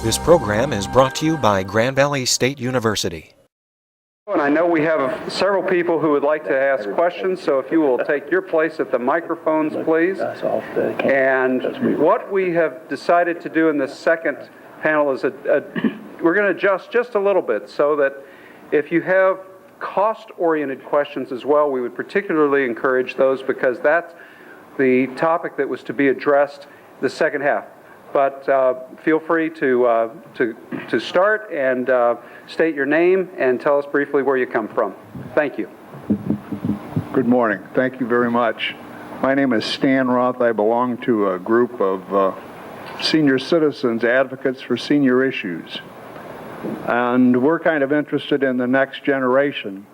This program is brought to you by Grand Valley State University. And I know we have several people who would like to ask questions, so if you will take your place at the microphones, please. And what we have decided to do in this second panel is we're going to adjust just a little bit so that if you have cost-oriented questions as well, we would particularly encourage those because that's the topic that was to be addressed the second half. But feel free to start and state your name and tell us briefly where you come from. Thank you. Good morning. Thank you very much. My name is Stan Roth. I belong to a group of senior citizens, advocates for senior issues. And we're kind of interested in the next generation.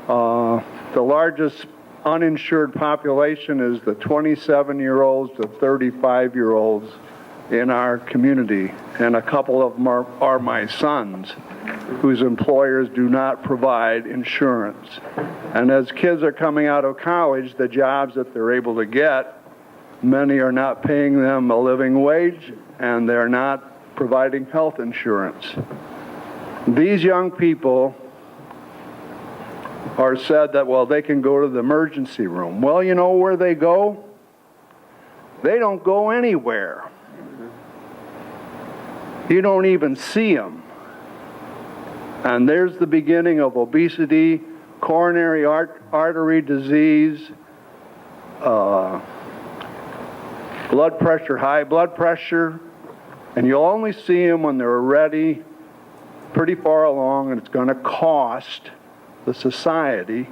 The largest uninsured population is the 27-year-olds to 35-year-olds in our community, and a couple of them are my sons, whose employers do not provide insurance. And as kids are coming out of college, the jobs that they're able to get, many are not paying them a living wage, and they're not providing health insurance. These young people are said that, well, they can go to the emergency room. Well, you know where they go? They don't go anywhere. You don't even see them. And there's the beginning of obesity, coronary artery disease, blood pressure, high blood pressure, and you'll only see them when they're already pretty far along, and it's going to cost the society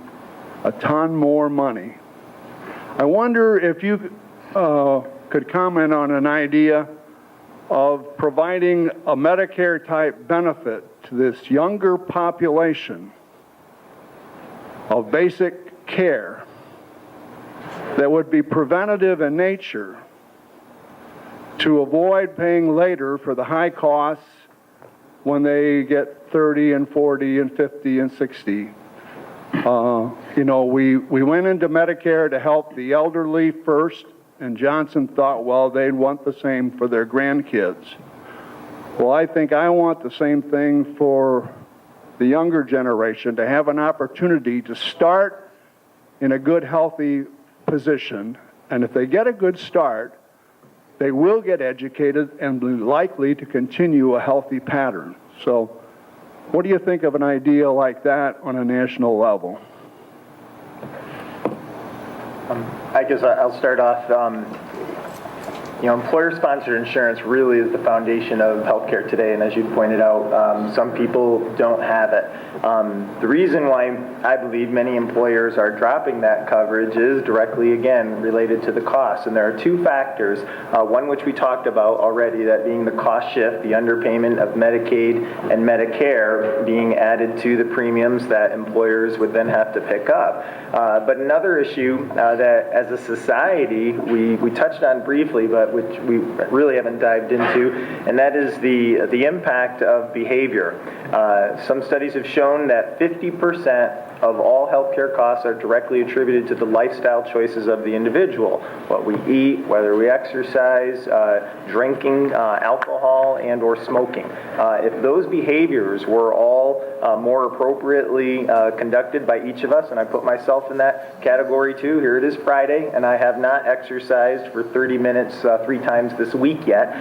a ton more money. I wonder if you could comment on an idea of providing a Medicare-type benefit to this younger population of basic care that would be preventative in nature to avoid paying later for the high costs when they get 30 and 40 and 50 and 60. We went into Medicare to help the elderly first, and Johnson thought, well, they'd want the same for their grandkids. Well, I think I want the same thing for the younger generation, to have an opportunity to start in a good, healthy position, and if they get a good start, they will get educated and be likely to continue a healthy pattern. So, what do you think of an idea like that on a national level? I guess I'll start off. Employer-sponsored insurance really is the foundation of healthcare today, and as you pointed out, some people don't have it. The reason why I believe many employers are dropping that coverage is directly, again, related to the cost, and there are two factors. One which we talked about already, that being the cost shift, the underpayment of Medicaid and Medicare being added to the premiums that employers would then have to pick up. But another issue that as a society we touched on briefly, but which we really haven't dived into, and that is the impact of behavior. Some studies have shown that 50% of all healthcare costs are directly attributed to the lifestyle choices of the individual. What we eat, whether we exercise, drinking alcohol, and or smoking. If those behaviors were all more appropriately conducted by each of us, and I put myself in that category too. Here it is Friday, and I have not exercised for 30 minutes 3 times this week yet.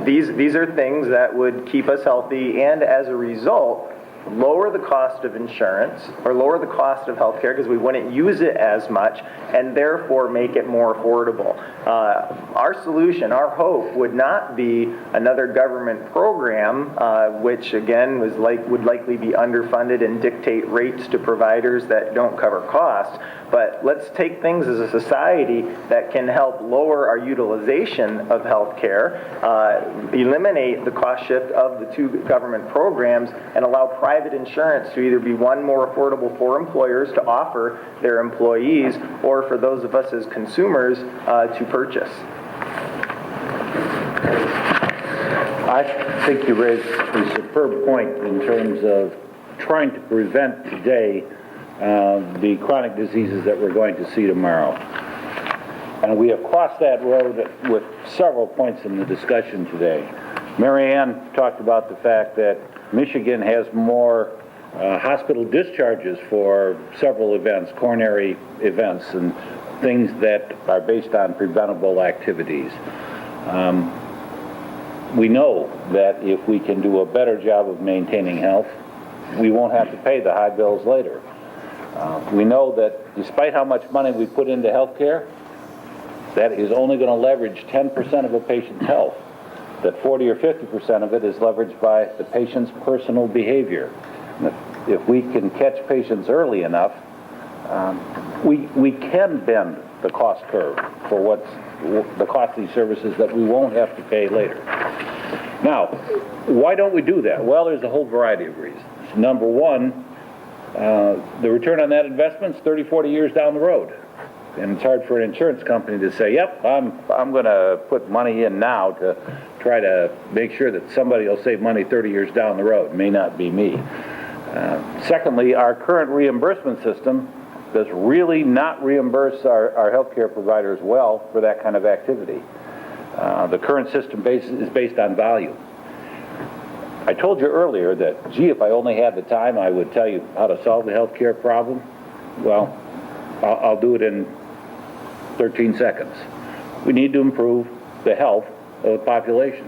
These are things that would keep us healthy, and as a result, lower the cost of insurance or lower the cost of healthcare because we wouldn't use it as much, and therefore make it more affordable. Our solution, our hope, would not be another government program, which again would likely be underfunded and dictate rates to providers that don't cover costs. But let's take things as a society that can help lower our utilization of healthcare, eliminate the cost shift of the two government programs, and allow private insurance to either be one, more affordable for employers to offer their employees, or for those of us as consumers to purchase. I think you raised a superb point in terms of trying to prevent today the chronic diseases that we're going to see tomorrow. And we have crossed that road with several points in the discussion today. Mary Ann talked about the fact that Michigan has more hospital discharges for several events, coronary events, and things that are based on preventable activities. We know that if we can do a better job of maintaining health, we won't have to pay the high bills later. We know that despite how much money we put into health care, that is only going to leverage 10% of a patient's health. That 40 or 50% of it is leveraged by the patient's personal behavior. And if we can catch patients early enough, we can bend the cost curve for what's the costly services that we won't have to pay later. Now, why don't we do that? Well, there's a whole variety of reasons. Number one, the return on that investment is 30, 40 years down the road. And it's hard for an insurance company to say, yep, I'm going to put money in now to try to make sure that somebody will save money 30 years down the road. It may not be me. Secondly, our current reimbursement system does really not reimburse our healthcare providers well for that kind of activity. The current system is based on value. I told you earlier that, gee, if I only had the time, I would tell you how to solve the healthcare problem. Well, I'll do it in 13 seconds. We need to improve the health of the population.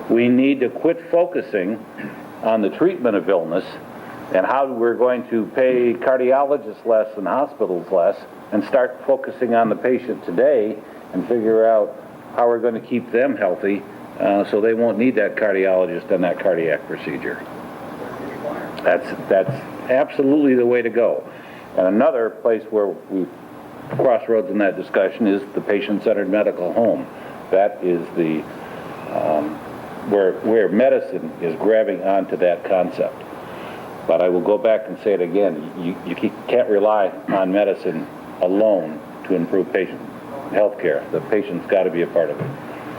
We need to quit focusing on the treatment of illness and how we're going to pay cardiologists less and hospitals less, and start focusing on the patient today and figure out how we're going to keep them healthy so they won't need that cardiologist and that cardiac procedure. That's absolutely the way to go. And another place where we crossroads in that discussion is the patient-centered medical home. That is the where medicine is grabbing onto that concept. But I will go back and say it again, you can't rely on medicine alone to improve patient health care. The patient's got to be a part of it.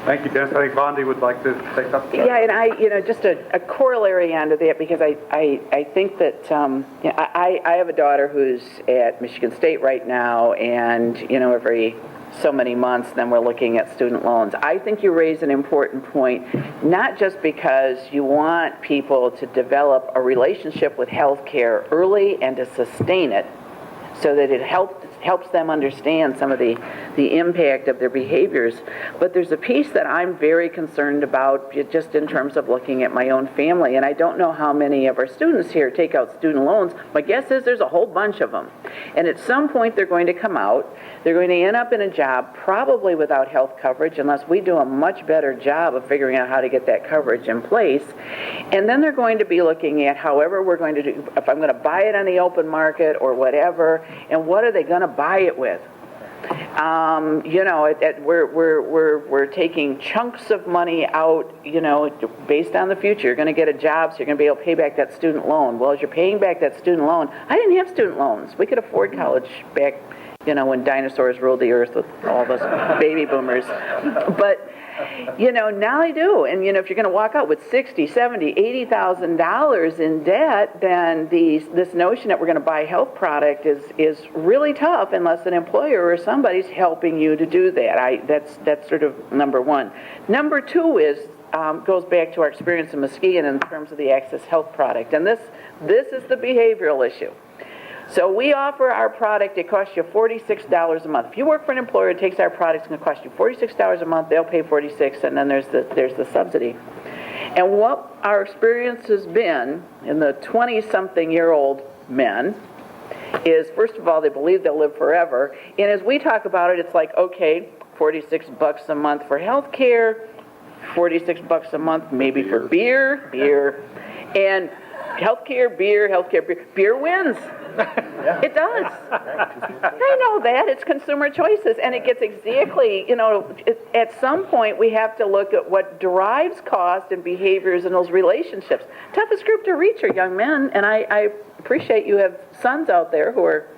Thank you, Dennis. I think Vondi would like to take up. Yeah, and just a corollary onto that, because I think that I have a daughter who's at Michigan State right now, and every so many months then we're looking at student loans. I think you raise an important point, not just because you want people to develop a relationship with healthcare early and to sustain it, so that it helps them understand some of the impact of their behaviors. But there's a piece that I'm very concerned about just in terms of looking at my own family. And I don't know how many of our students here take out student loans. My guess is there's a whole bunch of them. And at some point they're going to come out. They're going to end up in a job probably without health coverage unless we do a much better job of figuring out how to get that coverage in place. And then they're going to be looking at however we're going to do, if I'm going to buy it on the open market or whatever, and what are they going to buy it with? We're taking chunks of money out, based on the future. You're going to get a job, so you're going to be able to pay back that student loan. Well, as you're paying back that student loan, I didn't have student loans. We could afford college back, when dinosaurs ruled the earth with all those baby boomers. But now they do. And, if you're going to walk out with $60,000, $70,000, $80,000 in debt, then this notion that we're going to buy a health product is really tough unless an employer or somebody's helping you to do that. That's sort of number one. Number two goes back to our experience in Muskegon in terms of the Access Health product. And this is the behavioral issue. So we offer our product, it costs you $46 a month. If you work for an employer that takes our product, it's going to cost you $46 a month, they'll pay $46, and then there's the subsidy. And what our experience has been in the 20-something-year-old men is, first of all, they believe they'll live forever. And as we talk about it, it's like, okay, $46 a month for health care, $46 a month maybe for beer, and healthcare, beer wins. It does. I know that. It's consumer choices, and it gets exactly, at some point we have to look at what drives cost and behaviors in those relationships. Toughest group to reach are young men, and I appreciate you have sons out there who are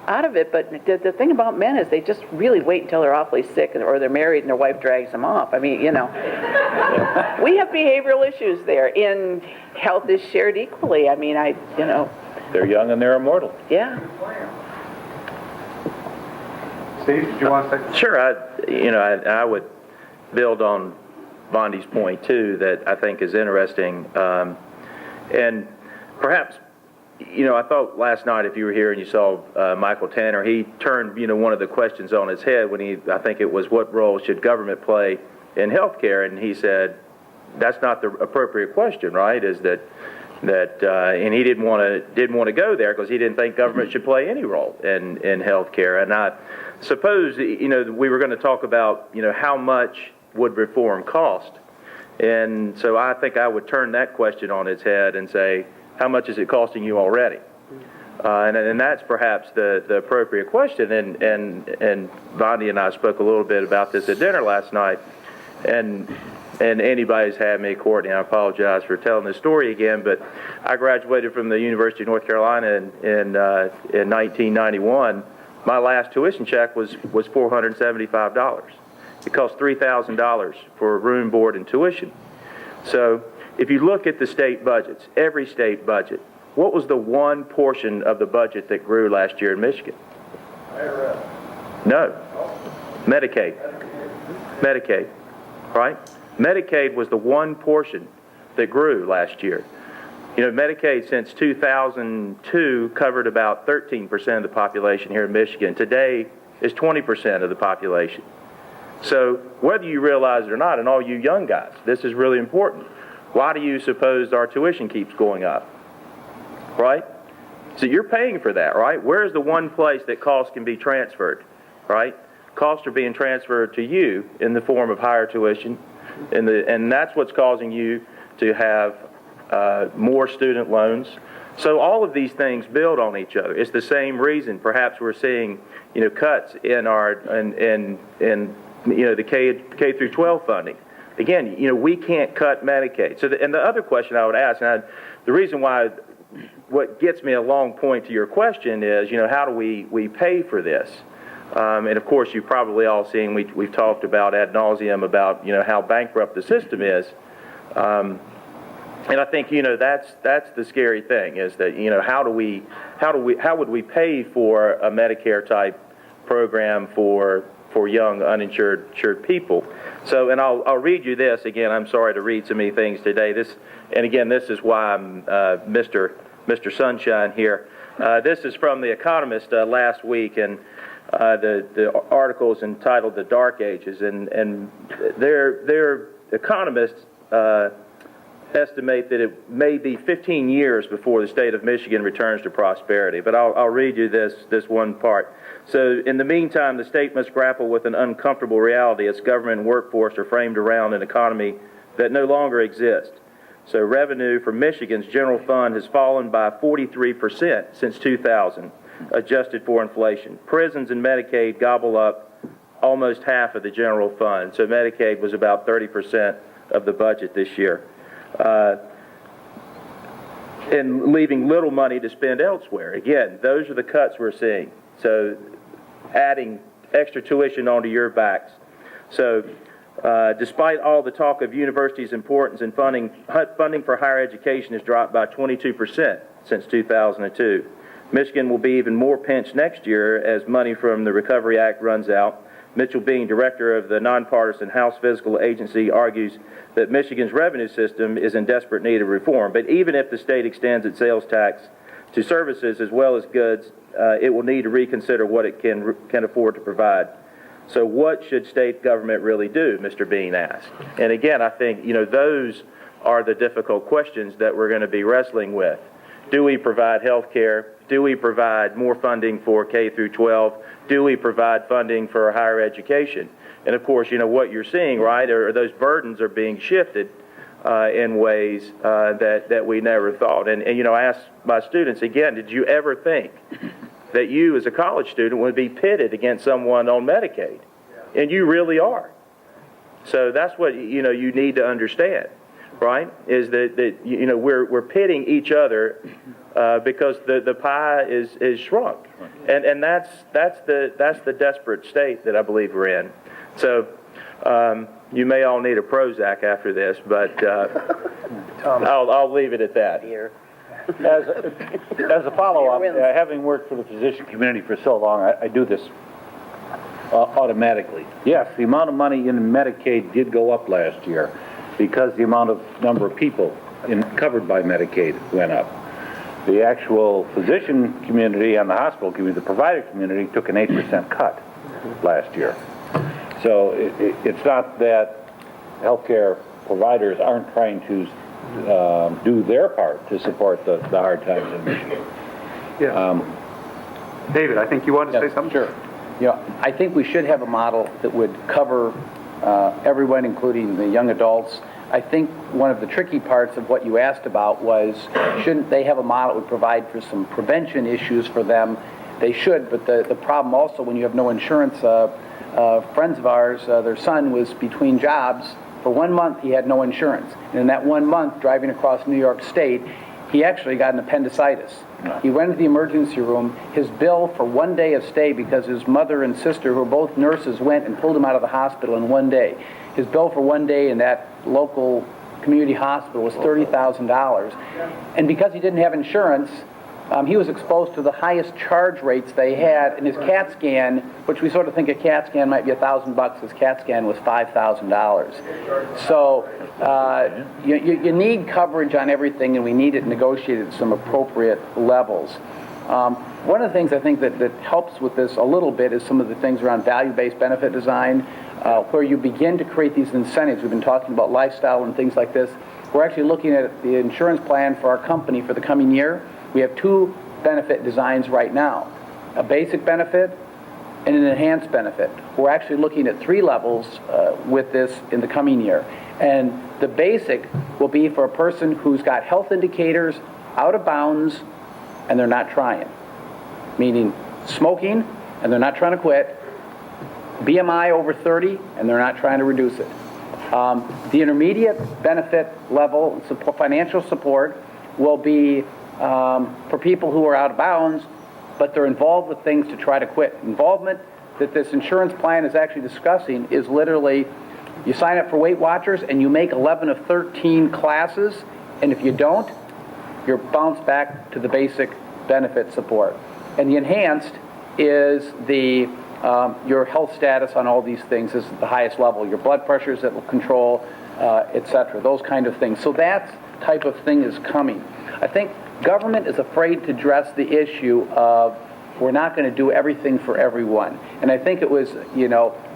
out of it, but the thing about men is they just really wait until they're awfully sick or they're married and their wife drags them off. I mean, we have behavioral issues there, and health is shared equally. I mean, They're young and they're immortal. Yeah. Steve, did you want to say? Sure. I would build on Bondi's point too, that I think is interesting, and perhaps, I thought last night, if you were here and you saw Michael Tanner, he turned one of the questions on its head when I think it was, what role should government play in healthcare, and he said that's not the appropriate question, right? Is that and he didn't want to go there because he didn't think government should play any role in healthcare. And I suppose we were going to talk about how much would reform cost, and so I think I would turn that question on its head and say, how much is it costing you already? And that's perhaps the appropriate question. And Bondi and I spoke a little bit about this at dinner last night. And anybody's had me, Courtney, I apologize for telling this story again, but I graduated from the University of North Carolina in 1991. My last tuition check was $475. It cost $3,000 for room, board, and tuition. So if you look at the state budgets, every state budget, what was the one portion of the budget that grew last year in Michigan? No. Medicaid. Medicaid, right? Medicaid was the one portion that grew last year. Medicaid since 2002 covered about 13% of the population here in Michigan. Today is 20% of the population. So whether you realize it or not, and all you young guys, this is really important. Why do you suppose our tuition keeps going up? Right? So you're paying for that, right? Where's the one place that costs can be transferred, right? Costs are being transferred to you in the form of higher tuition, and that's what's causing you to have more student loans. So all of these things build on each other. It's the same reason perhaps we're seeing cuts in our the K through 12 funding. Again, we can't cut Medicaid. So and the other question I would ask, and the reason why, what gets me a long point to your question is, how do we pay for this? And of course, you've probably all seen, we've talked about ad nauseum about, how bankrupt the system is. And I think, that's the scary thing is that, how would we pay for a Medicare type program for young uninsured people? So, and I'll read you this again. I'm sorry to read so many things today. This is why I'm Mr. Sunshine here. This is from The Economist last week, and the article is entitled "The Dark Ages," and their economists estimate that it may be 15 years before the state of Michigan returns to prosperity. But I'll read you this one part. So, in the meantime, the state must grapple with an uncomfortable reality. Its government and workforce are framed around an economy that no longer exists. So, revenue from Michigan's general fund has fallen by 43% since 2000, adjusted for inflation. Prisons and Medicaid gobble up almost half of the general fund. So, Medicaid was about 30% of the budget this year. And leaving little money to spend elsewhere. Again, those are the cuts we're seeing. So adding extra tuition onto your backs. So despite all the talk of universities' importance in funding for higher education has dropped by 22% since 2002. Michigan will be even more pinched next year as money from the Recovery Act runs out. Mitchell Bean, director of the nonpartisan House Fiscal Agency, argues that Michigan's revenue system is in desperate need of reform. But even if the state extends its sales tax to services as well as goods, it will need to reconsider what it can afford to provide. So what should state government really do, Mr. Bean asked. And again, I think, those are the difficult questions that we're going to be wrestling with. Do we provide health care? Do we provide more funding for K through 12? Do we provide funding for higher education? And of course, what you're seeing, right, are those burdens are being shifted in ways that we never thought. And I asked my students again, did you ever think that you as a college student would be pitted against someone on Medicaid? And you really are. So that's what, you need to understand, right, is that we're pitting each other because the pie is shrunk. And that's the desperate state that I believe we're in. So you may all need a Prozac after this, but I'll leave it at that. As a follow-up, having worked for the physician community for so long, I do this automatically. Yes, the amount of money in Medicaid did go up last year because the amount of number of people covered by Medicaid went up. The actual physician community and the hospital community, the provider community, took an 8% cut last year. So it's not that healthcare providers aren't trying to do their part to support the hard times in Michigan. Yeah. David, I think you wanted to say something? Sure. You know, I think we should have a model that would cover everyone, including the young adults. I think one of the tricky parts of what you asked about was, shouldn't they have a model that would provide for some prevention issues for them? They should, but the problem also when you have no insurance, friends of ours, their son was between jobs. For 1 month, he had no insurance. And in that 1 month, driving across New York State, he actually got an appendicitis. He went to the emergency room. His bill for 1 day of stay, because his mother and sister, who were both nurses, went and pulled him out of the hospital in 1 day. His bill for 1 day in that local community hospital was $30,000. And because he didn't have insurance, he was exposed to the highest charge rates they had, and his CAT scan, which we sort of think a CAT scan might be $1,000, his CAT scan was $5,000. So you need coverage on everything, and we need it negotiated at some appropriate levels. One of the things I think that helps with this a little bit is some of the things around value-based benefit design, where you begin to create these incentives. We've been talking about lifestyle and things like this. We're actually looking at the insurance plan for our company for the coming year. We have 2 benefit designs right now, a basic benefit and an enhanced benefit. We're actually looking at 3 levels with this in the coming year. And the basic will be for a person who's got health indicators out of bounds and they're not trying, meaning smoking and they're not trying to quit, BMI over 30 and they're not trying to reduce it. The intermediate benefit level, financial support, will be for people who are out of bounds, but they're involved with things to try to quit. Involvement that this insurance plan is actually discussing is literally, you sign up for Weight Watchers and you make 11 of 13 classes, and if you don't, you're bounced back to the basic benefit support. And the enhanced is the your health status on all these things is at the highest level. Your blood pressures that will control, etc. Those kind of things. So that type of thing is coming. I think government is afraid to address the issue of we're not going to do everything for everyone. And I think it was,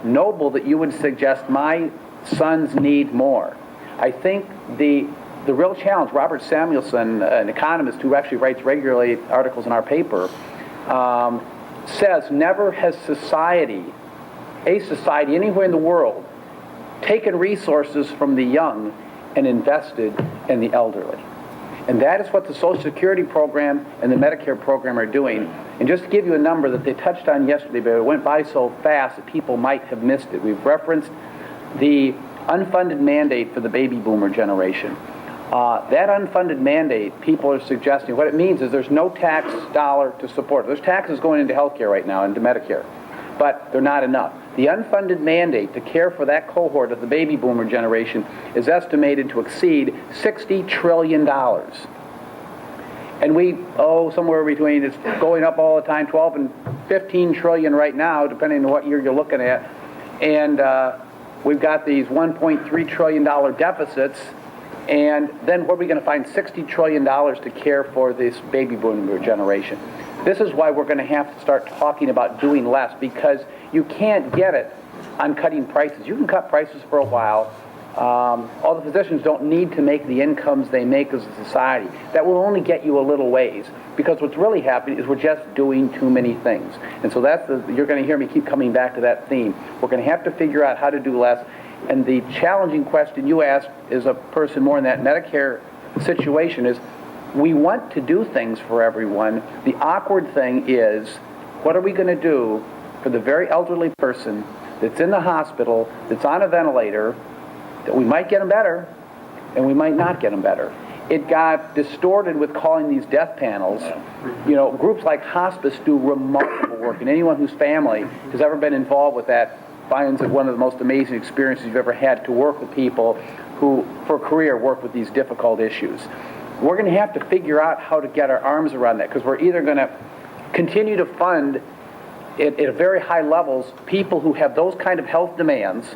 noble that you would suggest my sons need more. I think the real challenge, Robert Samuelson, an economist who actually writes regularly articles in our paper, says never has a society anywhere in the world, taken resources from the young and invested in the elderly. And that is what the Social Security program and the Medicare program are doing. And just to give you a number that they touched on yesterday, but it went by so fast that people might have missed it. We've referenced the unfunded mandate for the baby boomer generation. That unfunded mandate, people are suggesting, what it means is there's no tax dollar to support. There's taxes going into healthcare right now, into Medicare, but they're not enough. The unfunded mandate to care for that cohort of the baby boomer generation is estimated to exceed $60 trillion. And we owe somewhere between, it's going up all the time, 12 and 15 trillion right now, depending on what year you're looking at. And we've got these $1.3 trillion deficits. And then where are we going to find $60 trillion to care for this baby boomer generation? This is why we're going to have to start talking about doing less, because you can't get it on cutting prices. You can cut prices for a while. All the physicians don't need to make the incomes they make as a society. That will only get you a little ways, because what's really happening is we're just doing too many things. And so you're going to hear me keep coming back to that theme. We're going to have to figure out how to do less. And the challenging question you asked is a person more in that Medicare situation is, we want to do things for everyone. The awkward thing is, what are we going to do for the very elderly person that's in the hospital, that's on a ventilator, that we might get them better, and we might not get them better. It got distorted with calling these death panels. Groups like hospice do remarkable work, and anyone whose family has ever been involved with that finds it one of the most amazing experiences you've ever had to work with people who, for a career, work with these difficult issues. We're going to have to figure out how to get our arms around that, because we're either going to continue to fund at very high levels, people who have those kind of health demands,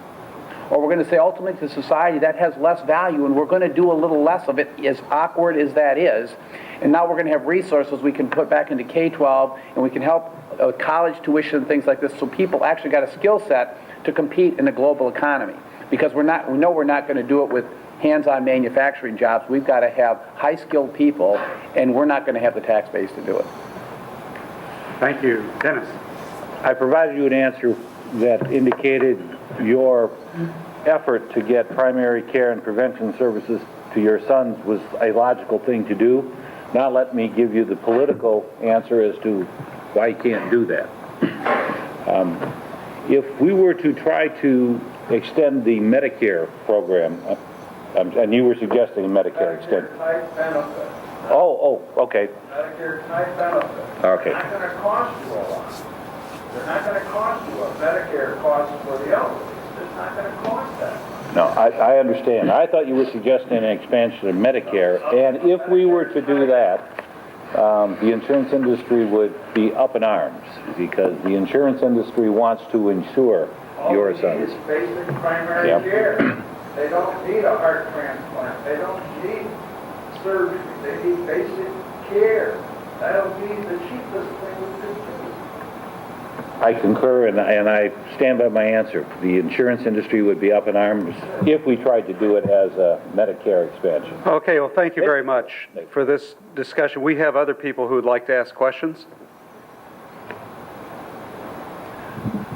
or we're going to say ultimately to society that has less value and we're going to do a little less of it, as awkward as that is. And now we're going to have resources we can put back into K-12 and we can help college tuition and things like this, so people actually got a skill set to compete in the global economy. Because we know we're not going to do it with hands-on manufacturing jobs. We've got to have high-skilled people, and we're not going to have the tax base to do it. Thank you. Dennis? I provided you an answer that indicated your effort to get primary care and prevention services to your sons was a logical thing to do. Now let me give you the political answer as to why you can't do that. If we were to try to extend the Medicare program, and you were suggesting a Medicare extension. Type benefit. Oh, okay. Medicare type benefit. Okay. They're not going to cost you a lot. They're not going to cost you what Medicare costs for the elderly. It's not going to cost that. No, I understand. I thought you were suggesting an expansion of Medicare, and if we were to do that, the insurance industry would be up in arms, because the insurance industry wants to insure your sons. All they need is basic primary care. They don't need a heart transplant. They don't need surgery. They need basic care. That'll be the cheapest thing we could do. I concur, and I stand by my answer. The insurance industry would be up in arms if we tried to do it as a Medicare expansion. Okay, well, thank you very much for this discussion. We have other people who would like to ask questions.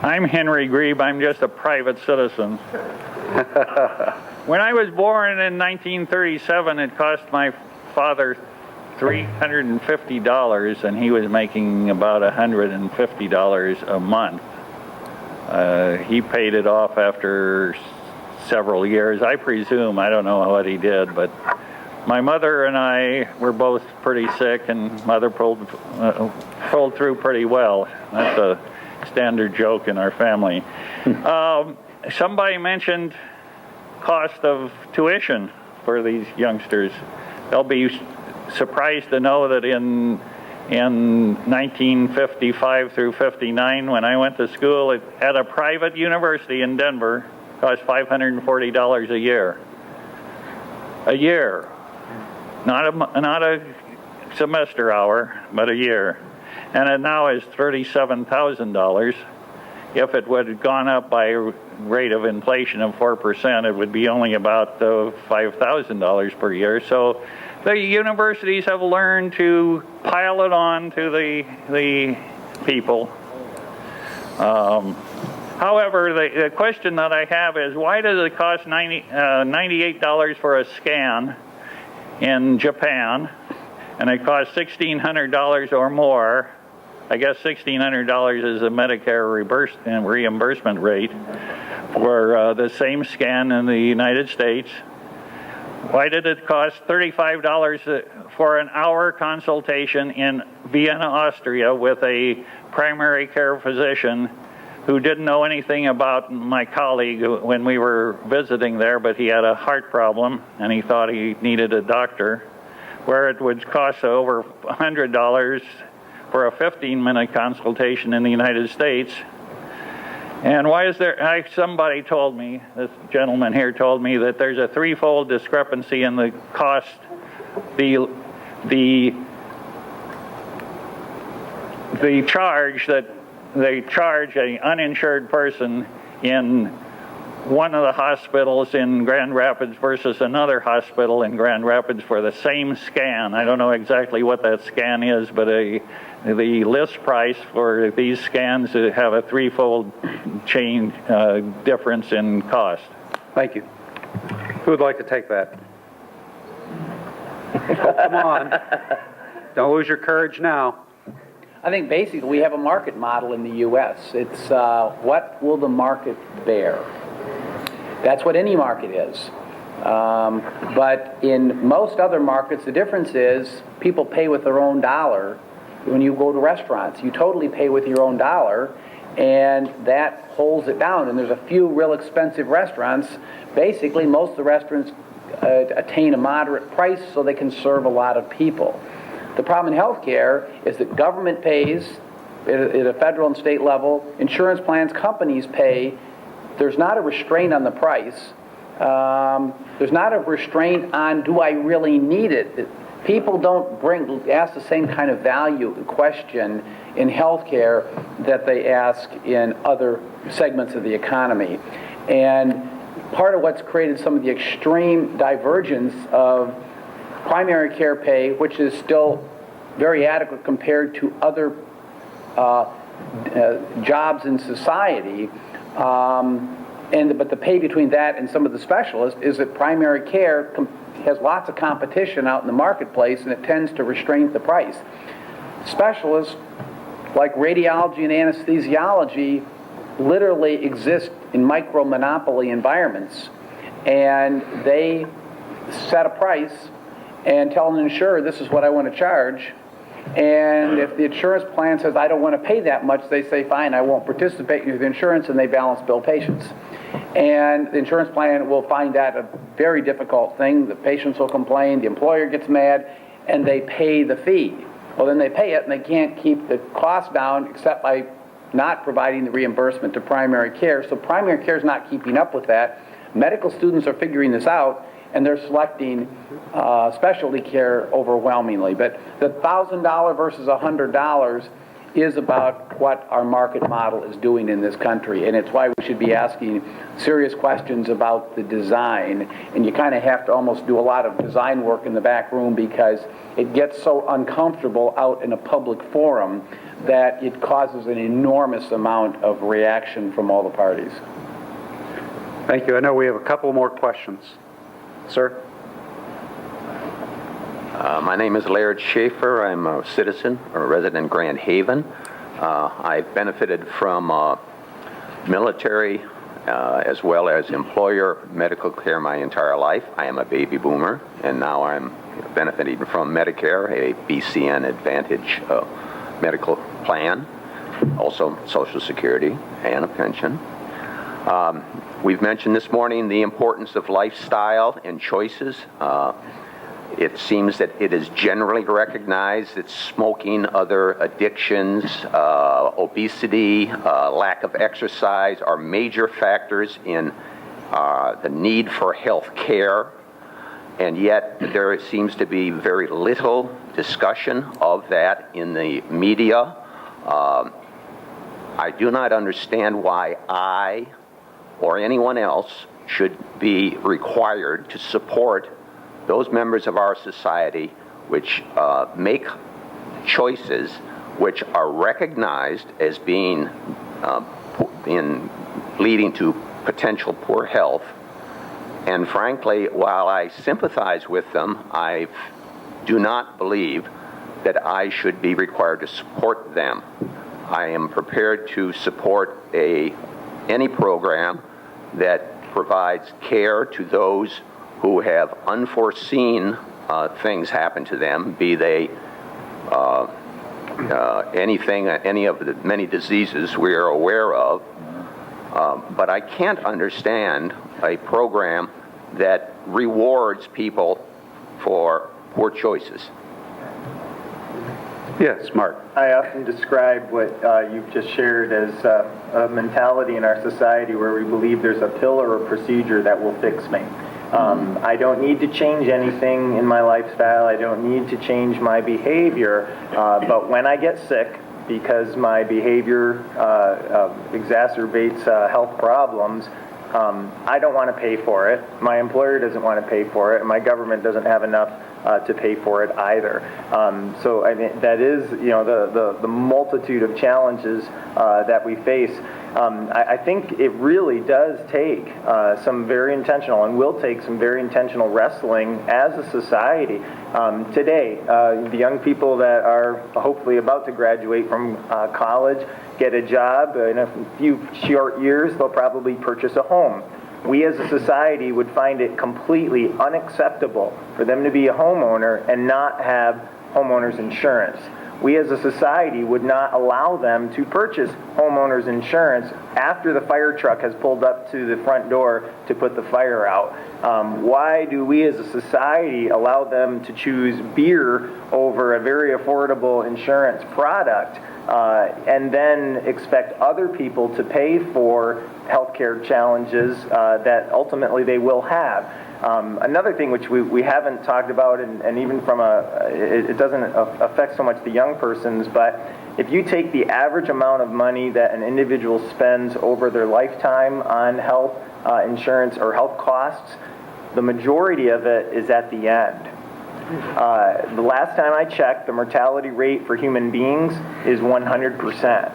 I'm Henry Grebe. I'm just a private citizen. When I was born in 1937, it cost my father $350, and he was making about $150 a month. He paid it off after several years, I presume. I don't know what he did, but my mother and I were both pretty sick, and mother pulled through pretty well. That's a standard joke in our family. Somebody mentioned cost of tuition for these youngsters. They'll be surprised to know that in 1955 through 59, when I went to school at a private university in Denver, it cost $540 a year. A year. Not a semester hour, but a year. And it now is $37,000. If it would have gone up by a rate of inflation of 4%, it would be only about $5,000 per year. So the universities have learned to pile it on to the people. However, the question that I have is, why does it cost $98 for a scan in Japan, and it costs $1,600 or more? I guess $1,600 is a Medicare reimbursement rate for the same scan in the United States. Why did it cost $35 for an hour consultation in Vienna, Austria, with a primary care physician who didn't know anything about my colleague when we were visiting there, but he had a heart problem and he thought he needed a doctor, where it would cost over $100 for a 15-minute consultation in the United States? And why is there, somebody told me, this gentleman here told me, that there's a threefold discrepancy in the cost, the charge that they charge an uninsured person in one of the hospitals in Grand Rapids versus another hospital in Grand Rapids for the same scan. I don't know exactly what that scan is, but the list price for these scans have a threefold change difference in cost. Thank you. Who would like to take that? Oh, come on. Don't lose your courage now. I think basically we have a market model in the U.S. It's what will the market bear? That's what any market is. But in most other markets, the difference is people pay with their own dollar. When you go to restaurants, you totally pay with your own dollar, and that holds it down. And there's a few real expensive restaurants. Basically, most of the restaurants attain a moderate price so they can serve a lot of people. The problem in healthcare is that government pays at a federal and state level. Insurance plans, companies pay. There's not a restraint on the price. There's not a restraint on, do I really need it? People don't ask the same kind of value question in healthcare that they ask in other segments of the economy. And part of what's created some of the extreme divergence of primary care pay, which is still very adequate compared to other jobs in society, but the pay between that and some of the specialists is that primary care has lots of competition out in the marketplace, and it tends to restrain the price. Specialists like radiology and anesthesiology literally exist in micro-monopoly environments, and they set a price and tell an insurer, this is what I want to charge. And if the insurance plan says, I don't want to pay that much, they say, fine, I won't participate in the insurance, and they balance bill patients. And the insurance plan will find that a very difficult thing. The patients will complain, the employer gets mad, and they pay the fee. Well, then they pay it, and they can't keep the cost down except by not providing the reimbursement to primary care. So primary care is not keeping up with that. Medical students are figuring this out, and they're selecting specialty care overwhelmingly. But the $1,000 versus $100 is about what our market model is doing in this country, and it's why we should be asking serious questions about the design. And you kind of have to almost do a lot of design work in the back room, because it gets so uncomfortable out in a public forum that it causes an enormous amount of reaction from all the parties. Thank you. I know we have a couple more questions. Sir? My name is Laird Schaefer. I'm a citizen or a resident in Grand Haven. I've benefited from military as well as employer medical care my entire life. I am a baby boomer, and now I'm benefiting from Medicare, a BCN Advantage medical plan, also Social Security and a pension. We've mentioned this morning the importance of lifestyle and choices. It seems that it is generally recognized that smoking, other addictions, obesity, lack of exercise are major factors in the need for health care, and yet there seems to be very little discussion of that in the media. I do not understand why I or anyone else should be required to support those members of our society which make choices which are recognized as being leading to potential poor health. And frankly, while I sympathize with them, I do not believe that I should be required to support them. I am prepared to support any program that provides care to those who have unforeseen things happen to them, be they any of the many diseases we are aware of. But I can't understand a program that rewards people for poor choices. Yes, Mark. I often describe what you've just shared as a mentality in our society where we believe there's a pill or a procedure that will fix me. I don't need to change anything in my lifestyle. I don't need to change my behavior. But when I get sick, because my behavior exacerbates health problems, I don't want to pay for it. My employer doesn't want to pay for it, and my government doesn't have enough to pay for it either. So I mean, that is, the multitude of challenges that we face. I think it really does take some very intentional, and will take some very intentional wrestling as a society. Today, the young people that are hopefully about to graduate from college get a job. In a few short years, they'll probably purchase a home. We as a society would find it completely unacceptable for them to be a homeowner and not have homeowners insurance. We as a society would not allow them to purchase homeowners insurance after the fire truck has pulled up to the front door to put the fire out. Why do we as a society allow them to choose beer over a very affordable insurance product? and then expect other people to pay for healthcare challenges that ultimately they will have. Another thing which we haven't talked about, and even from it doesn't affect so much the young persons, but if you take the average amount of money that an individual spends over their lifetime on health insurance or health costs, the majority of it is at the end. The last time I checked, the mortality rate for human beings is 100%.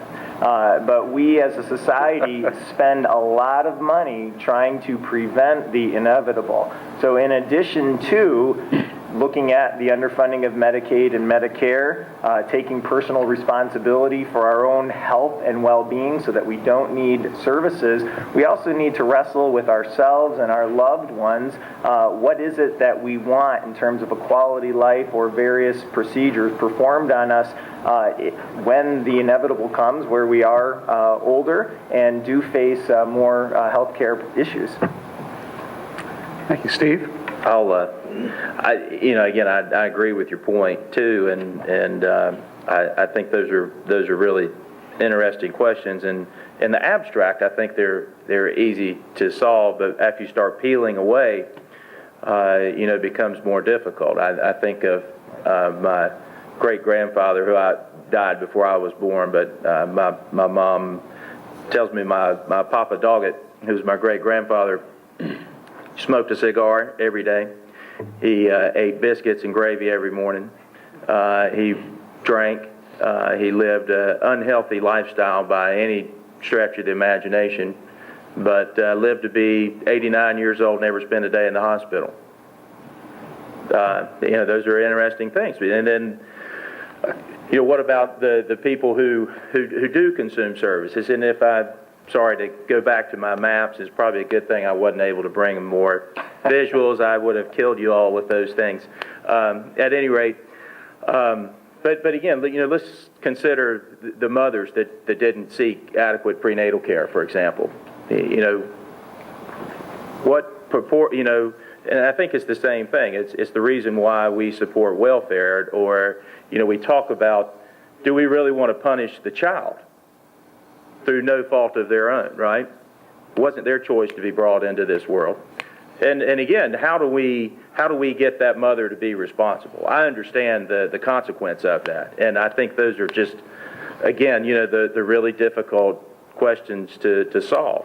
But we as a society spend a lot of money trying to prevent the inevitable. So in addition to looking at the underfunding of Medicaid and Medicare, taking personal responsibility for our own health and well-being so that we don't need services, we also need to wrestle with ourselves and our loved ones. What is it that we want in terms of a quality life or various procedures performed on us when the inevitable comes, where we are older and do face more healthcare issues. Thank you, Steve. I agree with your point too, and I think those are really interesting questions. And in the abstract, I think they're easy to solve, but after you start peeling away, it becomes more difficult. I think of my great-grandfather, who died before I was born, but my mom tells me my Papa Doggett, who was my great-grandfather, smoked a cigar every day. He ate biscuits and gravy every morning. He drank. He lived an unhealthy lifestyle by any stretch of the imagination, but lived to be 89 years old, never spent a day in the hospital. Those are interesting things. And then, what about the people who do consume services? And sorry to go back to my maps, it's probably a good thing I wasn't able to bring them more visuals. I would have killed you all with those things. At any rate, but again, let's consider the mothers that didn't seek adequate prenatal care, for example. And I think it's the same thing. It's the reason why we support welfare, or we talk about, do we really want to punish the child through no fault of their own, right? It wasn't their choice to be brought into this world. And again, how do we get that mother to be responsible? I understand the consequence of that, and I think those are just, again, the really difficult questions to solve.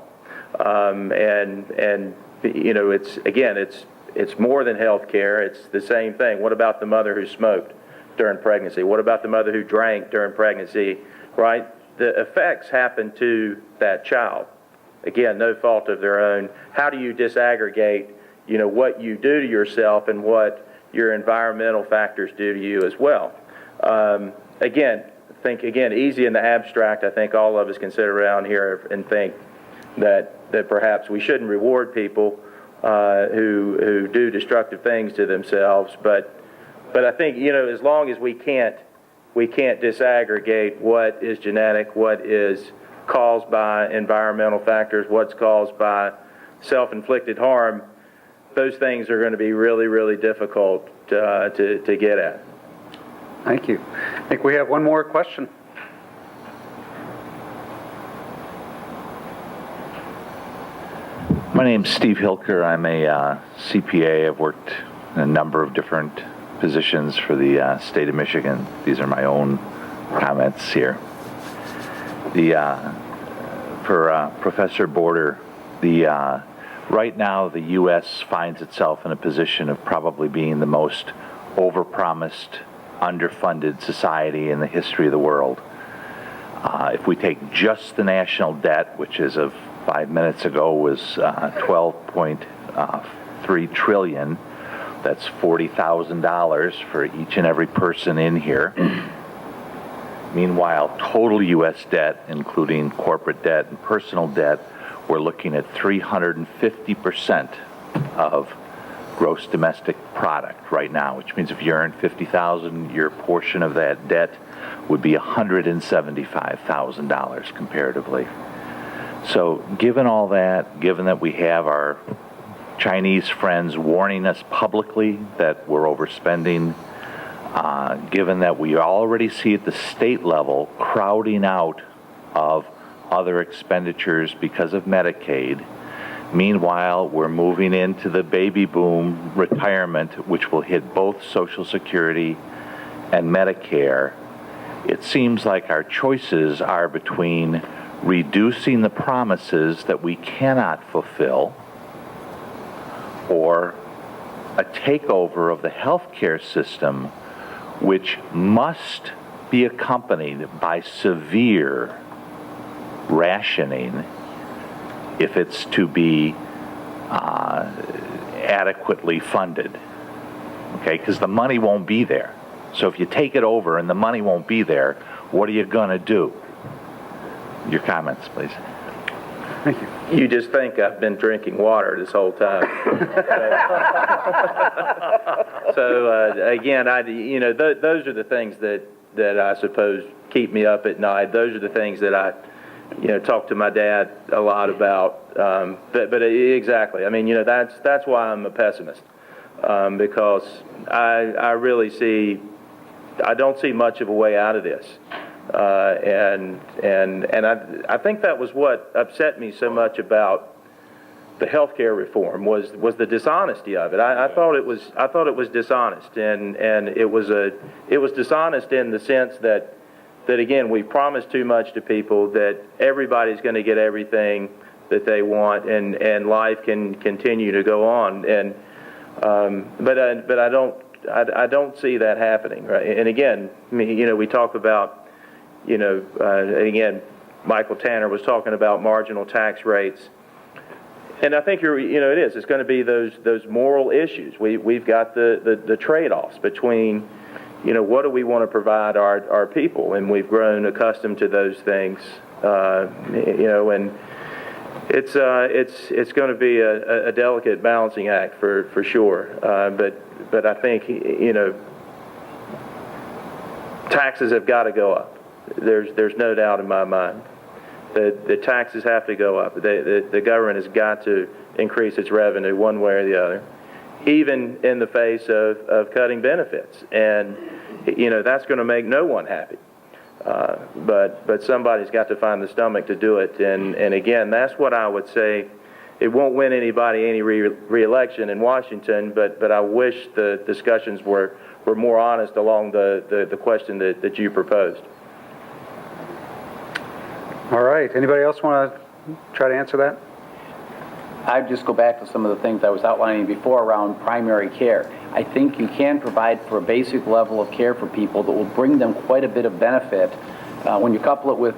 It's more than health care. It's the same thing. What about the mother who smoked during pregnancy? What about the mother who drank during pregnancy, right? The effects happen to that child. Again, no fault of their own. How do you disaggregate, what you do to yourself and what your environmental factors do to you as well? Easy in the abstract. I think all of us can sit around here and think that perhaps we shouldn't reward people who do destructive things to themselves. But I think, as long as we can't disaggregate what is genetic, what is caused by environmental factors, what's caused by self-inflicted harm, those things are going to be really, really difficult to get at. Thank you. I think we have one more question. My name's Steve Hilker. I'm a CPA. I've worked in a number of different positions for the state of Michigan. These are my own comments here. For Professor Border, right now the U.S. finds itself in a position of probably being the most overpromised, underfunded society in the history of the world. If we take just the national debt, which as of 5 minutes ago was $12.3 trillion, that's $40,000 for each and every person in here. Meanwhile, total U.S. debt, including corporate debt and personal debt, we're looking at 350% of gross domestic product right now, which means if you earn $50,000, your portion of that debt would be $175,000 comparatively. So given all that, given that we have our Chinese friends warning us publicly that we're overspending, given that we already see at the state level crowding out of other expenditures because of Medicaid. Meanwhile, we're moving into the baby boom retirement, which will hit both Social Security and Medicare. It seems like our choices are between reducing the promises that we cannot fulfill or a takeover of the healthcare system, which must be accompanied by severe rationing if it's to be adequately funded. Okay, because the money won't be there. So if you take it over and the money won't be there, what are you going to do? Your comments, please. Thank you. You just think I've been drinking water this whole time. Again, those are the things that I suppose keep me up at night. Those are the things that I talk to my dad a lot about. But exactly, I mean, that's why I'm a pessimist, because I really I don't see much of a way out of this. And I think that was what upset me so much about the healthcare reform was the dishonesty of it. I thought it was dishonest, and it was dishonest in the sense that again, we promise too much to people, that everybody's going to get everything that they want, and life can continue to go on. And but I don't see that happening, right? And again, we talk about, again, Michael Tanner was talking about marginal tax rates, and I think it's going to be those moral issues. We've got the trade-offs between, what do we want to provide our people, and we've grown accustomed to those things, and it's going to be a delicate balancing act for sure. But I think taxes have got to go up. There's no doubt in my mind. The taxes have to go up. The government has got to increase its revenue one way or the other, even in the face of cutting benefits. And that's going to make no one happy. But somebody's got to find the stomach to do it. And again, that's what I would say. It won't win anybody any re-election in Washington, but I wish the discussions were more honest along the question that you proposed. All right. Anybody else want to try to answer that? I'd just go back to some of the things I was outlining before around primary care. I think you can provide for a basic level of care for people that will bring them quite a bit of benefit. When you couple it with,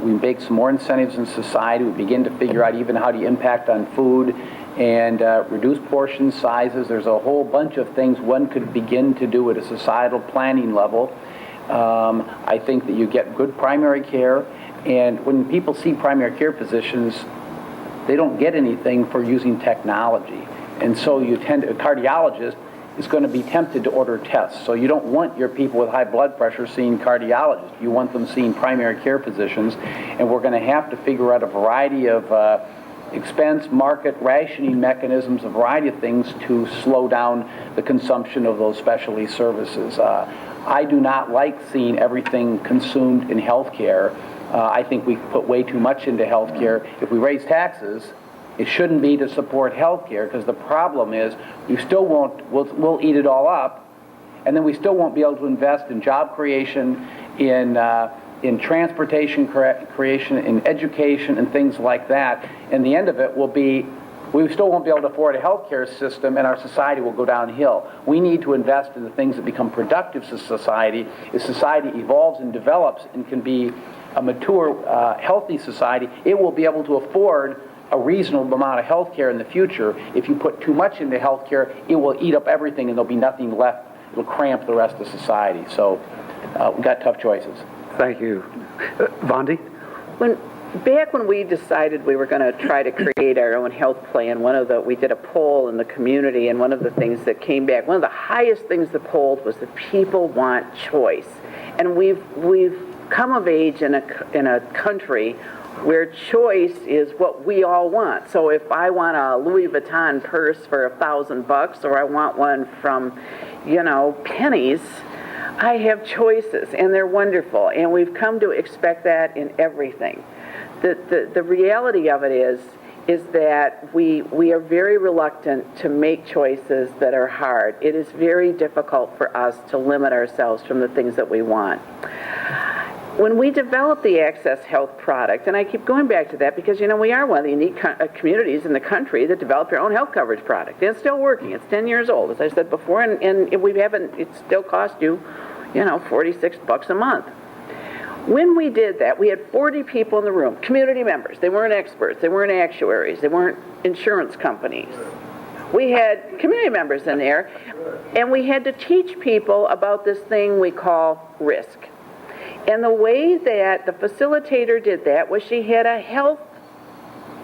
we make some more incentives in society, we begin to figure out even how to impact on food and reduce portion sizes. There's a whole bunch of things one could begin to do at a societal planning level. I think that you get good primary care, and when people see primary care physicians, they don't get anything for using technology. And so a cardiologist is going to be tempted to order tests. So you don't want your people with high blood pressure seeing cardiologists. You want them seeing primary care physicians. And we're going to have to figure out a variety of expense, market, rationing mechanisms, a variety of things to slow down the consumption of those specialty services. I do not like seeing everything consumed in healthcare. I think we put way too much into healthcare. If we raise taxes, it shouldn't be to support healthcare, because the problem is we still we'll eat it all up, and then we still won't be able to invest in job creation, in transportation creation, in education, and things like that. And the end of it will be we still won't be able to afford a healthcare system, and our society will go downhill. We need to invest in the things that become productive to society. As society evolves and develops and can be a mature, healthy society, it will be able to afford a reasonable amount of health care in the future. If you put too much into health care, it will eat up everything and there'll be nothing left. It'll cramp the rest of society. So we've got tough choices. Thank you. Vondi? Back when we decided we were going to try to create our own health plan, we did a poll in the community, and one of the things that came back, one of the highest things that polled was that people want choice. And we've come of age in a country where choice is what we all want. So if I want a Louis Vuitton purse for $1,000, or I want one from, Penny's, I have choices, and they're wonderful, and we've come to expect that in everything. The reality of it is that we are very reluctant to make choices that are hard. It is very difficult for us to limit ourselves from the things that we want. When we developed the Access Health product, and I keep going back to that because, we are one of the unique communities in the country that developed our own health coverage product. And it's still working. It's 10 years old, as I said before, and we haven't, it still costs you, $46 a month. When we did that, we had 40 people in the room, community members. They weren't experts. They weren't actuaries. They weren't insurance companies. We had community members in there, and we had to teach people about this thing we call risk. And the way that the facilitator did that was she had a health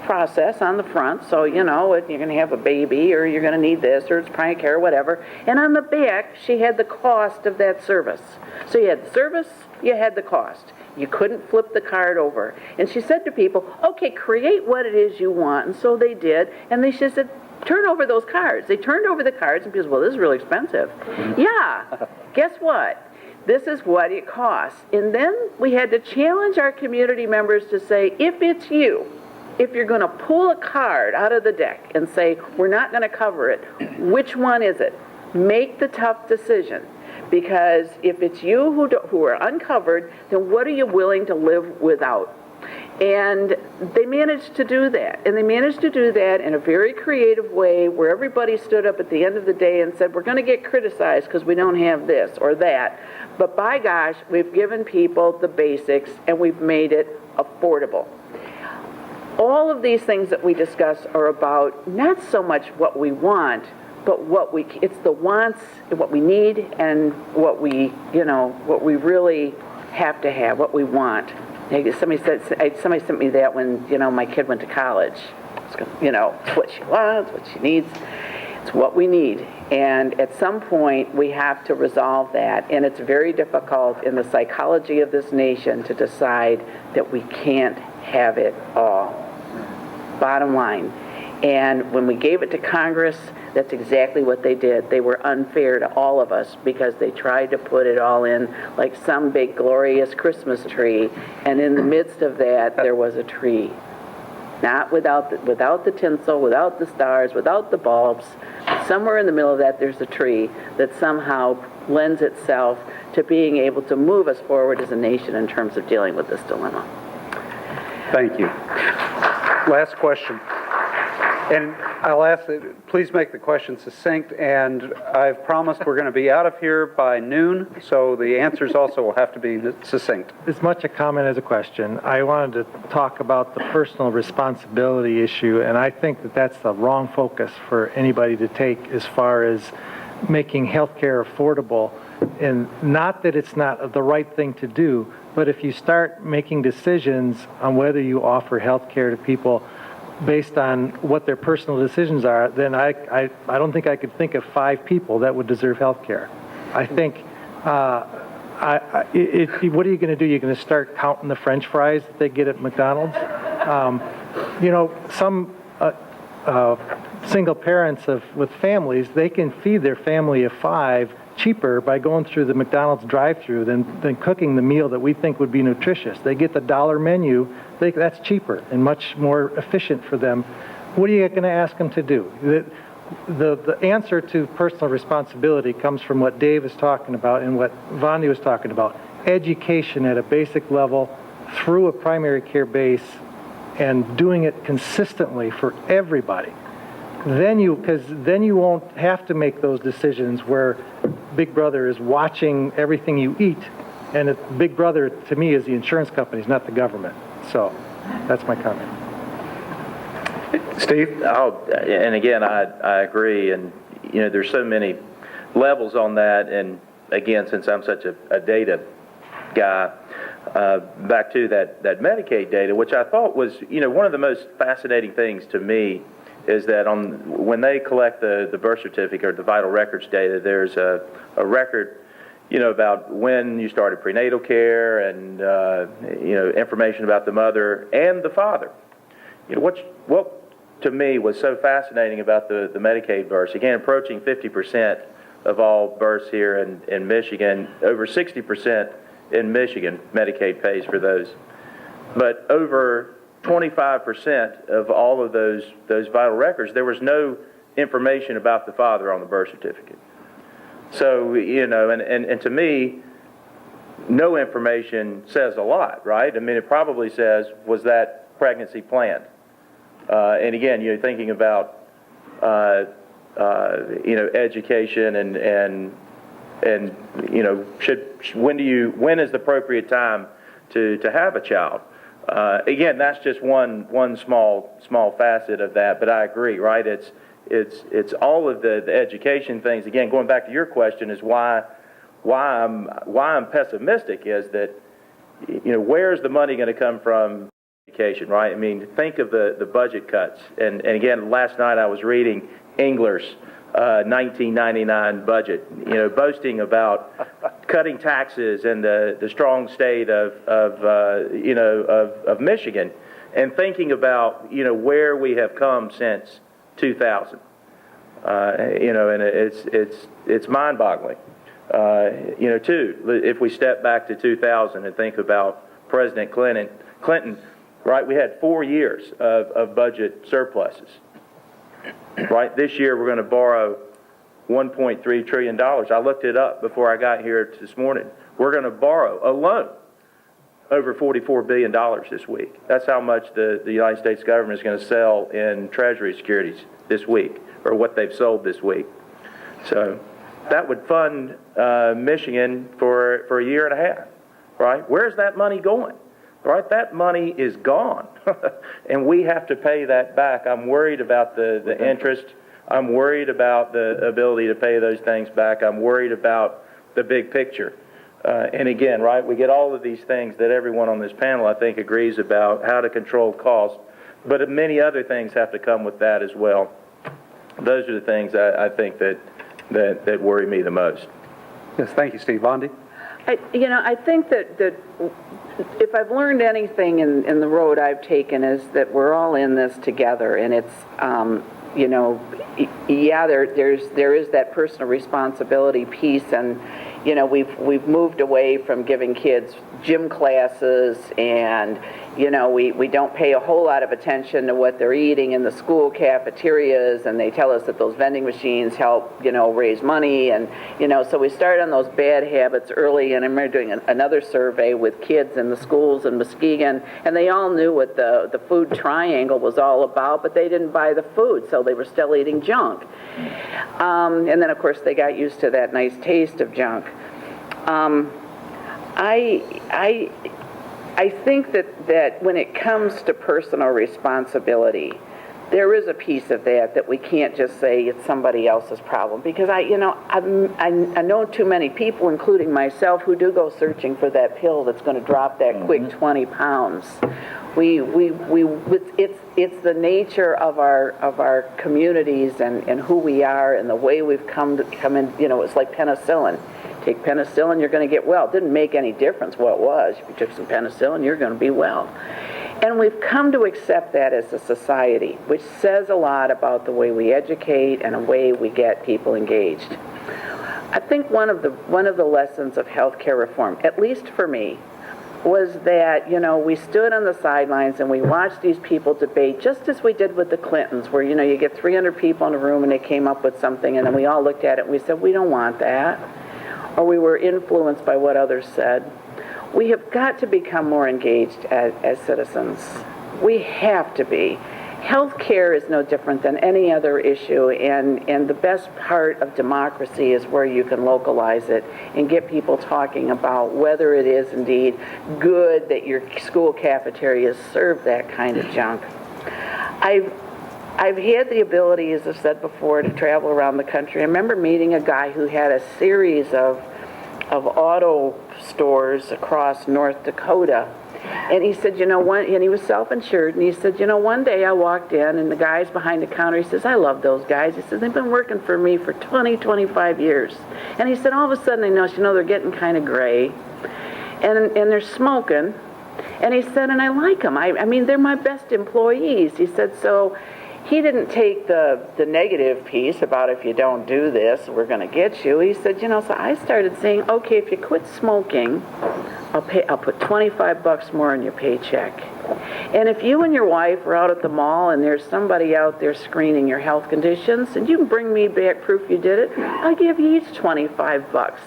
process on the front, so you're going to have a baby, or you're going to need this, or it's primary care, or whatever. And on the back, she had the cost of that service. So you had the service, you had the cost. You couldn't flip the card over. And she said to people, okay, create what it is you want. And so they did, and she said, turn over those cards. They turned over the cards, and people said, well, this is really expensive. Yeah, guess what? This is what it costs. And then we had to challenge our community members to say, if it's you, if you're going to pull a card out of the deck and say, we're not going to cover it, which one is it? Make the tough decision. Because if it's you who are uncovered, then what are you willing to live without? And they managed to do that. And they managed to do that in a very creative way where everybody stood up at the end of the day and said, we're going to get criticized because we don't have this or that. But by gosh, we've given people the basics and we've made it affordable. All of these things that we discuss are about not so much what we want, but it's the wants and what we need and what we really have to have, what we want. Somebody sent me that when, my kid went to college. It's what she wants, what she needs. It's what we need. And at some point, we have to resolve that. And it's very difficult in the psychology of this nation to decide that we can't have it all. Bottom line. And when we gave it to Congress, that's exactly what they did. They were unfair to all of us because they tried to put it all in like some big glorious Christmas tree, and in the midst of that there was a tree. Not without the tinsel, without the stars, without the bulbs. Somewhere in the middle of that there's a tree that somehow lends itself to being able to move us forward as a nation in terms of dealing with this dilemma. Thank you. Last question. And I'll ask that please make the question succinct, and I've promised we're going to be out of here by noon, so the answers also will have to be succinct. As much a comment as a question. I wanted to talk about the personal responsibility issue, and I think that that's the wrong focus for anybody to take as far as making healthcare affordable. And not that it's not the right thing to do, but if you start making decisions on whether you offer healthcare to people based on what their personal decisions are, then I don't think I could think of 5 people that would deserve health care. I think, what are you going to do? You're going to start counting the French fries that they get at McDonald's? Some single parents with families, they can feed their family of 5 cheaper by going through the McDonald's drive-thru than cooking the meal that we think would be nutritious. They get the dollar menu. That's cheaper and much more efficient for them. What are you going to ask them to do? The answer to personal responsibility comes from what Dave is talking about and what Vondi was talking about. Education at a basic level through a primary care base and doing it consistently for everybody. Then you won't have to make those decisions where Big Brother is watching everything you eat. And Big Brother, to me, is the insurance companies, not the government. So that's my comment. Steve? And again, I agree. And, there's so many levels on that. And again, since I'm such a data guy, back to that Medicaid data, which I thought was, one of the most fascinating things to me is that when they collect the birth certificate or the vital records data, there's a record, about when you started prenatal care and, information about the mother and the father. What to me was so fascinating about the Medicaid births, again, approaching 50% of all births here in Michigan. Over 60% in Michigan, Medicaid pays for those. But over 25% of all of those vital records, there was no information about the father on the birth certificate. So, you know, and to me, no information says a lot, right? I mean, it probably says, was that pregnancy planned? And again, you're thinking about, you know, education and you know, when is the appropriate time to have a child? Again, that's just one small facet of that, but I agree, right? It's all of the education things. Again, going back to your question, is why I'm pessimistic is that, you know, where's the money going to come from? Education, right? I mean, think of the budget cuts. And again, last night I was reading Engler's 1999 budget, you know, boasting about cutting taxes in the strong state of Michigan, and thinking about, you know, where we have come since 2000. You know, and it's mind-boggling. You know, too, if we step back to 2000 and think about President Clinton, right? We had 4 years of budget surpluses. Right? This year we're going to borrow $1.3 trillion. I looked it up before I got here this morning. We're going to borrow alone over $44 billion this week. That's how much the United States government is going to sell in Treasury securities this week, or what they've sold this week. So that would fund Michigan for a year and a half, right? Where's that money going? Right, that money is gone, and we have to pay that back. I'm worried about the interest. I'm worried about the ability to pay those things back. I'm worried about the big picture. And again, right, we get all of these things that everyone on this panel, I think, agrees about how to control costs, but many other things have to come with that as well. Those are the things I think that worry me the most. Yes, thank you, Steve. Bondi? I think that if I've learned anything in the road I've taken is that we're all in this together, and it's, you know, yeah, there is that personal responsibility piece, and, you know, we've moved away from giving kids gym classes, and, you know, we don't pay a whole lot of attention to what they're eating in the school cafeterias, and they tell us that those vending machines help, you know, raise money, and, you know, so we start on those bad habits early. And I remember doing another survey with kids in the schools in Muskegon, and they all knew what the food triangle was all about, but they didn't buy the food, so they were still eating junk. And then, of course, they got used to that nice taste of junk. I think that when it comes to personal responsibility, there is a piece of that we can't just say it's somebody else's problem, because I know too many people, including myself, who do go searching for that pill that's going to drop that quick 20 pounds. It's the nature of our communities and who we are and the way we've come in. You know, it's like penicillin. Take penicillin, you're going to get well. It didn't make any difference what it was. If you took some penicillin, you're going to be well. And we've come to accept that as a society, which says a lot about the way we educate and the way we get people engaged. I think one of the lessons of healthcare reform, at least for me, was that, you know, we stood on the sidelines and we watched these people debate, just as we did with the Clintons, where, you know, you get 300 people in a room and they came up with something, and then we all looked at it and we said, we don't want that. Or we were influenced by what others said. We have got to become more engaged as citizens. We have to be. Healthcare is no different than any other issue, and the best part of democracy is where you can localize it and get people talking about whether it is indeed good that your school cafeterias serve that kind of junk. I've had the ability, as I've said before, to travel around the country. I remember meeting a guy who had a series of auto stores across North Dakota. And he said, and he was self-insured, and he said, one day I walked in, and the guys behind the counter, he says, I love those guys. He said, they've been working for me for 20, 25 years. And he said, all of a sudden I noticed, they're getting kind of gray, and they're smoking. And he said, and I like them. I mean, they're my best employees. He said, so he didn't take the negative piece about if you don't do this, we're going to get you. He said, so I started saying, okay, if you quit smoking, I'll put $25 more in your paycheck. And if you and your wife are out at the mall and there's somebody out there screening your health conditions, and you can bring me back proof you did it, I'll give you each $25.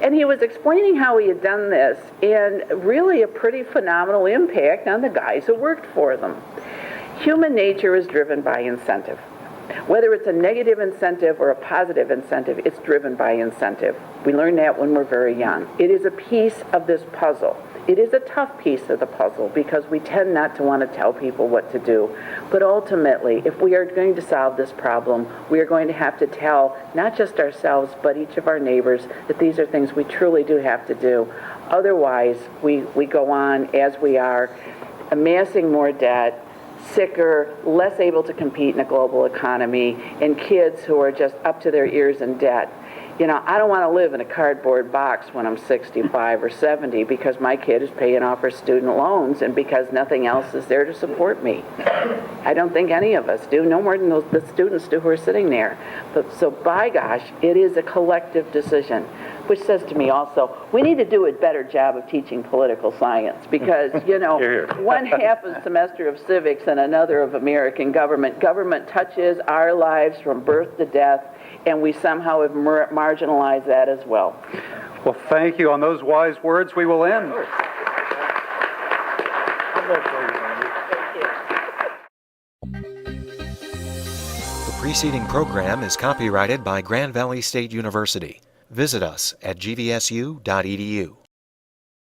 And he was explaining how he had done this, and really a pretty phenomenal impact on the guys who worked for them. Human nature is driven by incentive. Whether it's a negative incentive or a positive incentive, it's driven by incentive. We learn that when we're very young. It is a piece of this puzzle. It is a tough piece of the puzzle because we tend not to want to tell people what to do. But ultimately, if we are going to solve this problem, we are going to have to tell not just ourselves, but each of our neighbors that these are things we truly do have to do. Otherwise, we go on as we are, amassing more debt, sicker, less able to compete in a global economy, and kids who are just up to their ears in debt. I don't want to live in a cardboard box when I'm 65 or 70 because my kid is paying off her student loans and because nothing else is there to support me. I don't think any of us do, no more than the students do who are sitting there. So by gosh, it is a collective decision, which says to me also, we need to do a better job of teaching political science because, one half a semester of civics and another of American government. Government touches our lives from birth to death, and we somehow have marginalized that as well. Well, thank you. On those wise words, we will end. The preceding program is copyrighted by Grand Valley State University. Visit us at gvsu.edu.